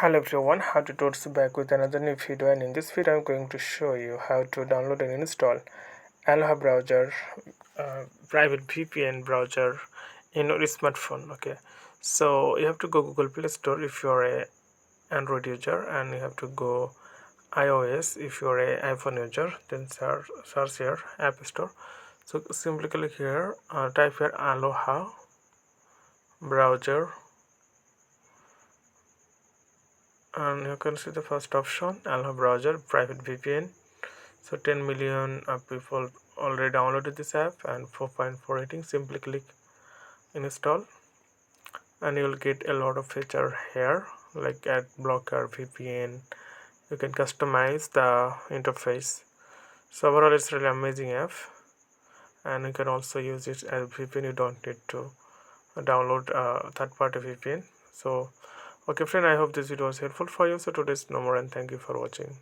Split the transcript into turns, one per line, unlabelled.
Hello everyone, how to towards back with another new video, and in this video I'm going to show you how to download and install Aloha browser, private VPN browser in your smartphone. Okay, so you have to go Google Play Store if you're a Android user, and you have to go iOS if you're a iPhone user, then search here App Store. So simply click here, type here Aloha browser, and you can see the first option, Aloha browser private VPN. So 10 million people already downloaded this app and 4.4 rating. Simply click install and you will get a lot of feature here like ad blocker, VPN. You can customize the interface. So overall it's really amazing app, and you can also use it as VPN. You don't need to download third-party VPN. So okay friend, I hope this video was helpful for you. So today's no more, and thank you for watching.